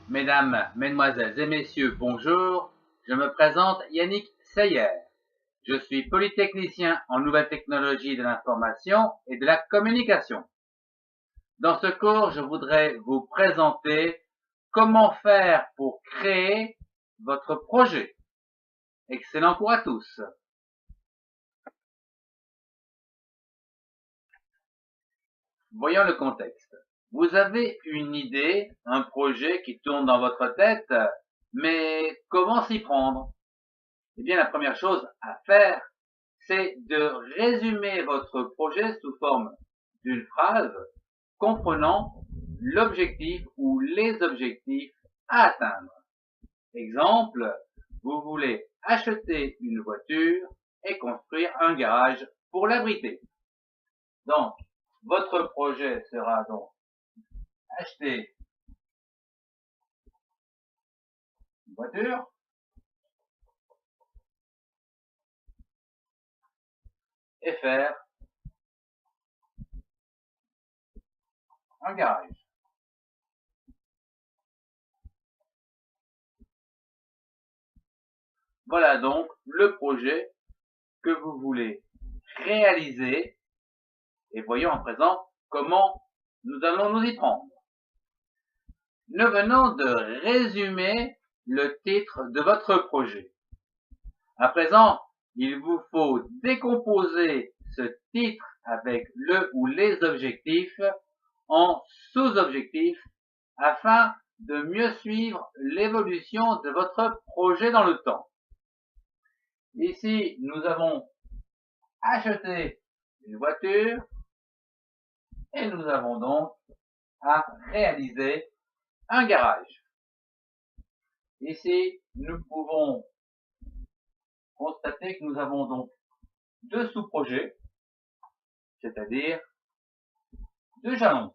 Mesdames, Mesdemoiselles et Messieurs, bonjour. Je me présente Yannick Seyer. Je suis polytechnicien en nouvelles technologies de l'information et de la communication. Dans ce cours, je voudrais vous présenter comment faire pour créer votre projet. Excellent cours à tous. Voyons le contexte. Vous avez une idée, un projet qui tourne dans votre tête, mais comment s'y prendre? Eh bien, la première chose à faire, c'est de résumer votre projet sous forme d'une phrase comprenant l'objectif ou les objectifs à atteindre. Exemple, vous voulez acheter une voiture et construire un garage pour l'abriter. Donc, votre projet sera donc acheter une voiture et faire un garage. Voilà donc le projet que vous voulez réaliser et voyons à présent comment nous allons nous y prendre. Nous venons de résumer le titre de votre projet. À présent, il vous faut décomposer ce titre avec le ou les objectifs en sous-objectifs afin de mieux suivre l'évolution de votre projet dans le temps. Ici, nous avons acheté une voiture et nous avons donc à réaliser un garage. Ici, nous pouvons constater que nous avons donc deux sous-projets, c'est-à-dire deux jalons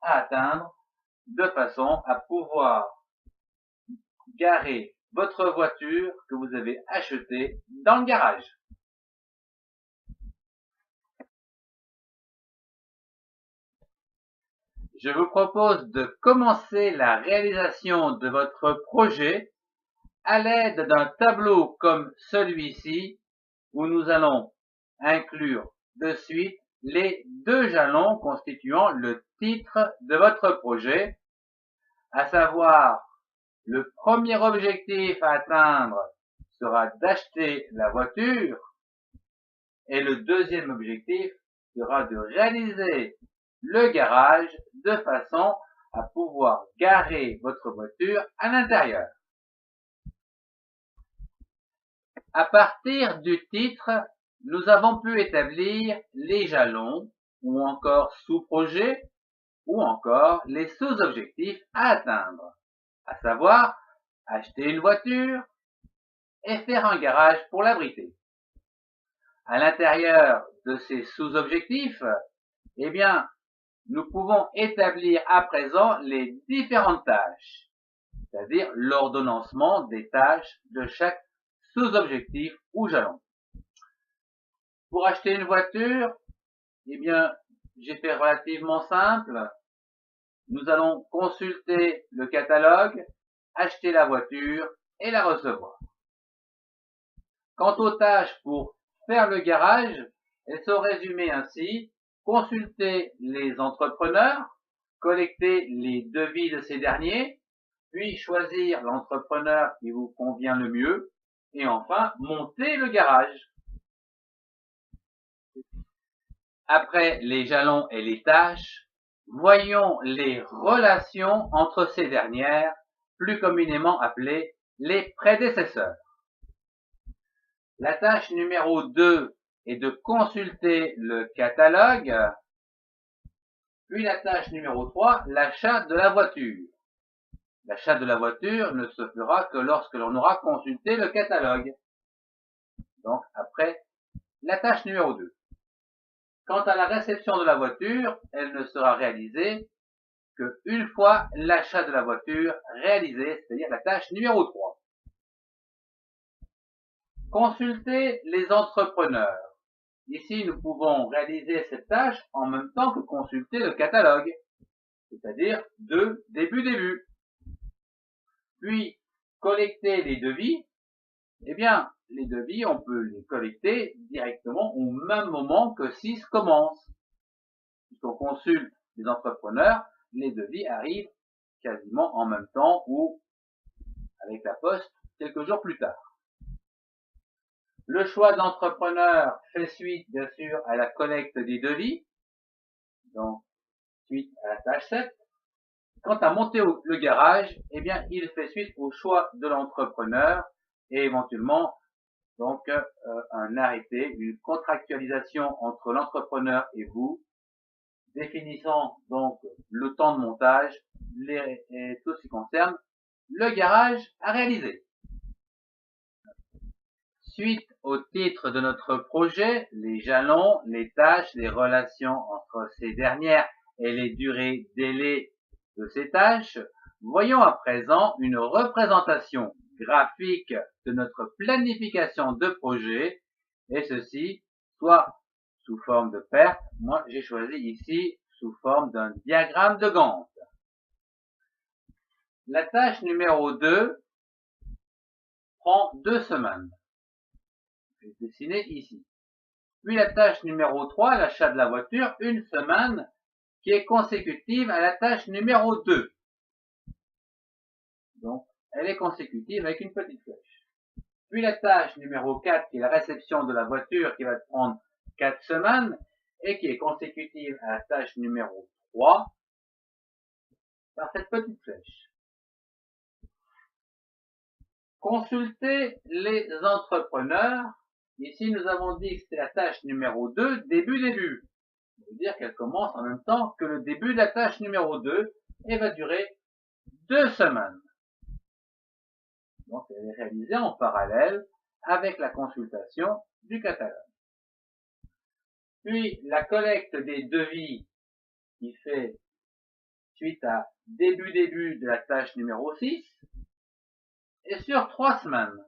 à atteindre de façon à pouvoir garer votre voiture que vous avez achetée dans le garage. Je vous propose de commencer la réalisation de votre projet à l'aide d'un tableau comme celui-ci où nous allons inclure de suite les deux jalons constituant le titre de votre projet, à savoir le premier objectif à atteindre sera d'acheter la voiture et le deuxième objectif sera de réaliser le garage de façon à pouvoir garer votre voiture à l'intérieur. À partir du titre, nous avons pu établir les jalons ou encore sous-projets ou encore les sous-objectifs à atteindre, à savoir acheter une voiture et faire un garage pour l'abriter. À l'intérieur de ces sous-objectifs, eh bien, nous pouvons établir à présent les différentes tâches, c'est-à-dire l'ordonnancement des tâches de chaque sous-objectif ou jalon. Pour acheter une voiture, eh bien, j'ai fait relativement simple. Nous allons consulter le catalogue, acheter la voiture et la recevoir. Quant aux tâches pour faire le garage, elles sont résumées ainsi. Consulter les entrepreneurs, collecter les devis de ces derniers, puis choisir l'entrepreneur qui vous convient le mieux, et enfin monter le garage. Après les jalons et les tâches, voyons les relations entre ces dernières, plus communément appelées les prédécesseurs. La tâche numéro 2 est de consulter le catalogue, puis la tâche numéro 3, l'achat de la voiture. L'achat de la voiture ne se fera que lorsque l'on aura consulté le catalogue. Donc après la tâche numéro 2. Quant à la réception de la voiture, elle ne sera réalisée qu'une fois l'achat de la voiture réalisé, c'est-à-dire la tâche numéro 3. Consulter les entrepreneurs. Ici, nous pouvons réaliser cette tâche en même temps que consulter le catalogue, c'est-à-dire de début. puis collecter les devis, eh bien, les devis, on peut les collecter directement au même moment que SIS commence. Puisqu'on consulte les entrepreneurs, les devis arrivent quasiment en même temps ou avec la poste quelques jours plus tard. Le choix de l'entrepreneur fait suite, bien sûr, à la collecte des devis, donc suite à la tâche 7. Quant à monter le garage, eh bien, il fait suite au choix de l'entrepreneur et éventuellement donc un arrêté, une contractualisation entre l'entrepreneur et vous, définissant donc le temps de montage et tout ce qui concerne le garage à réaliser. Suite au titre de notre projet, les jalons, les tâches, les relations entre ces dernières et les durées délais de ces tâches, voyons à présent une représentation graphique de notre planification de projet, et ceci soit sous forme de perte. Moi, j'ai choisi ici sous forme d'un diagramme de Gantt. La tâche numéro 2 prend 2 semaines. Je vais dessiner ici. Puis la tâche numéro 3, l'achat de la voiture, 1 semaine, qui est consécutive à la tâche numéro 2. Donc, elle est consécutive avec une petite flèche. Puis la tâche numéro 4, qui est la réception de la voiture, qui va prendre 4 semaines, et qui est consécutive à la tâche numéro 3, par cette petite flèche. Consultez les entrepreneurs. Ici, nous avons dit que c'était la tâche numéro 2, début. Ça veut dire qu'elle commence en même temps que le début de la tâche numéro 2 et va durer 2 semaines. Donc, elle est réalisée en parallèle avec la consultation du catalogue. Puis, la collecte des devis qui fait suite à début de la tâche numéro 6 est sur 3 semaines.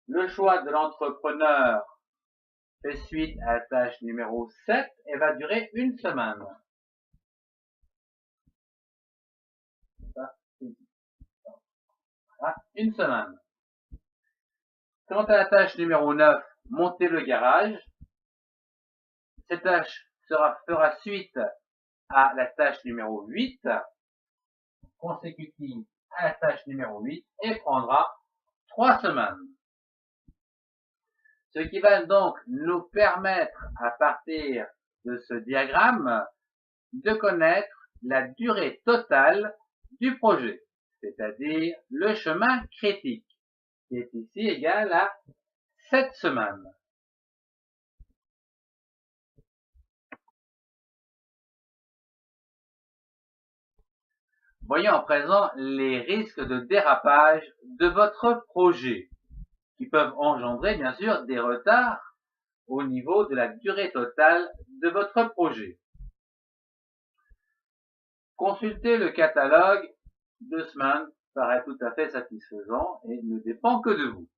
Le choix de l'entrepreneur fait suite à la tâche numéro 7 et va durer 1 semaine. Voilà, 1 semaine. Quant à la tâche numéro 9, monter le garage, cette tâche fera suite à la tâche numéro 8, consécutive à la tâche numéro 8, et prendra 3 semaines. Ce qui va donc nous permettre, à partir de ce diagramme, de connaître la durée totale du projet, c'est-à-dire le chemin critique, qui est ici égal à 7 semaines. Voyons à présent les risques de dérapage de votre projet, qui peuvent engendrer bien sûr des retards au niveau de la durée totale de votre projet. Consulter le catalogue 2 semaines paraît tout à fait satisfaisant et ne dépend que de vous.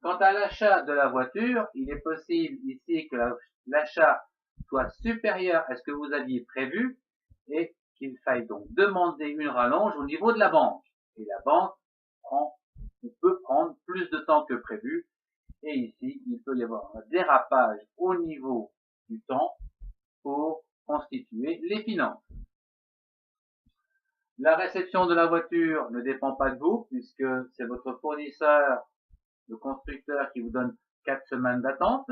Quant à l'achat de la voiture, il est possible ici que l'achat soit supérieur à ce que vous aviez prévu et qu'il faille donc demander une rallonge au niveau de la banque. Et la banque peut prendre plus de temps que prévu. Et ici, il peut y avoir un dérapage au niveau du temps pour constituer les finances. La réception de la voiture ne dépend pas de vous, puisque c'est votre fournisseur, le constructeur, qui vous donne 4 semaines d'attente.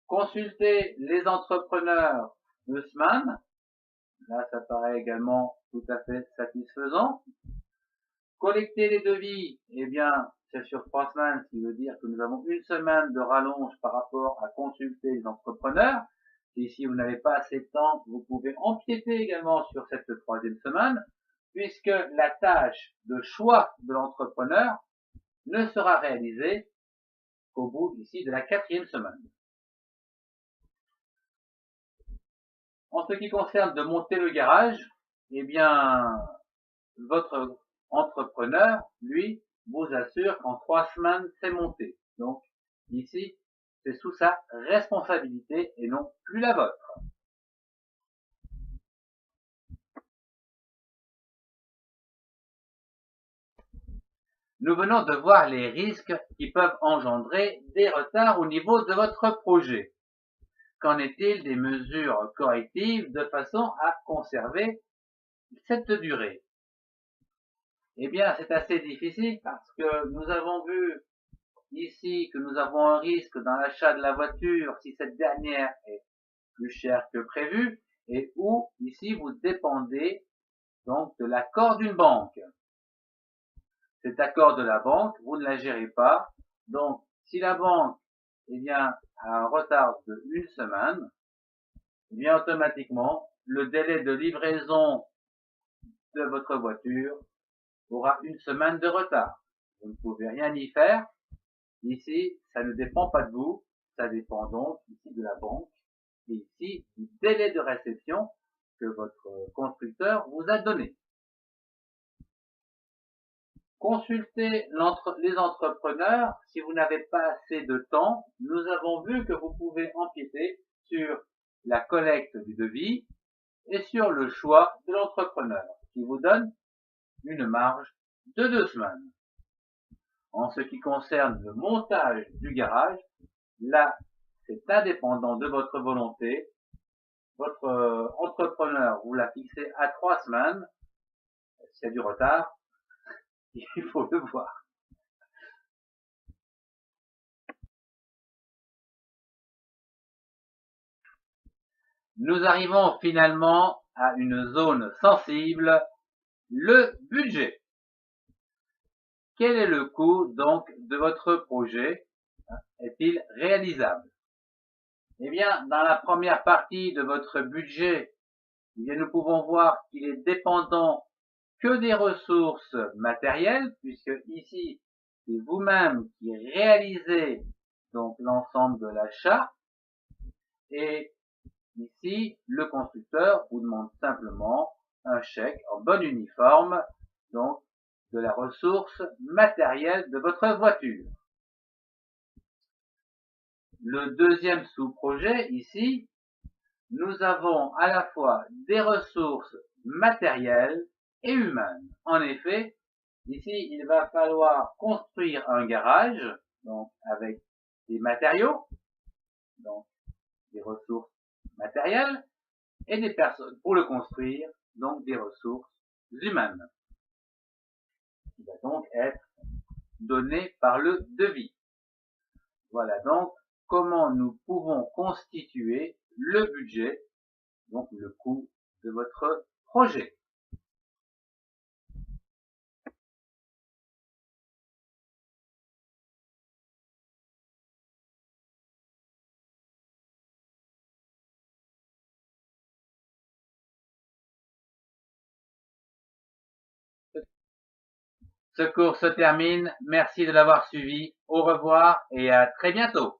Consultez les entrepreneurs 2 semaines. Là, ça paraît également tout à fait satisfaisant. Collecter les devis, eh bien, c'est sur 3 semaines, ce qui veut dire que nous avons 1 semaine de rallonge par rapport à consulter les entrepreneurs. Et si vous n'avez pas assez de temps, vous pouvez empiéter également sur cette 3e semaine, puisque la tâche de choix de l'entrepreneur ne sera réalisée qu'au bout ici de la 4e semaine. En ce qui concerne de monter le garage, eh bien, votre entrepreneur, lui, vous assure qu'en 3 semaines, c'est monté. Donc, ici, c'est sous sa responsabilité et non plus la vôtre. nous venons de voir les risques qui peuvent engendrer des retards au niveau de votre projet. Qu'en est-il des mesures correctives de façon à conserver cette durée? Eh bien, c'est assez difficile parce que nous avons vu ici que nous avons un risque dans l'achat de la voiture si cette dernière est plus chère que prévu et où ici vous dépendez donc de l'accord d'une banque. Cet accord de la banque, vous ne la gérez pas. Donc, si la banque a un retard de une semaine, eh bien automatiquement, le délai de livraison de votre voiture aura une semaine de retard. Vous ne pouvez rien y faire. Ici, ça ne dépend pas de vous, ça dépend donc ici de la banque et ici du délai de réception que votre constructeur vous a donné. Consultez les entrepreneurs si vous n'avez pas assez de temps. Nous avons vu que vous pouvez empiéter sur la collecte du devis et sur le choix de l'entrepreneur qui vous donne une marge de 2 semaines. En ce qui concerne le montage du garage, là, c'est indépendant de votre volonté. Votre entrepreneur vous l'a fixé à 3 semaines. S'il y a du retard, il faut le voir. Nous arrivons finalement à une zone sensible, le budget. Quel est le coût donc de votre projet? Est-il réalisable? Eh bien, dans la première partie de votre budget, nous pouvons voir qu'il est dépendant que des ressources matérielles, puisque ici, c'est vous-même qui réalisez donc l'ensemble de l'achat, et ici, le constructeur vous demande simplement un chèque en bon uniforme, donc de la ressource matérielle de votre voiture. Le deuxième sous-projet, ici, nous avons à la fois des ressources matérielles et humaines. En effet, ici, il va falloir construire un garage, donc avec des matériaux, donc des ressources matérielles, et des personnes pour le construire, donc des ressources humaines, qui va donc être donné par le devis. Voilà donc comment nous pouvons constituer le budget, donc le coût de votre projet. Ce cours se termine. Merci de l'avoir suivi. Au revoir et à très bientôt.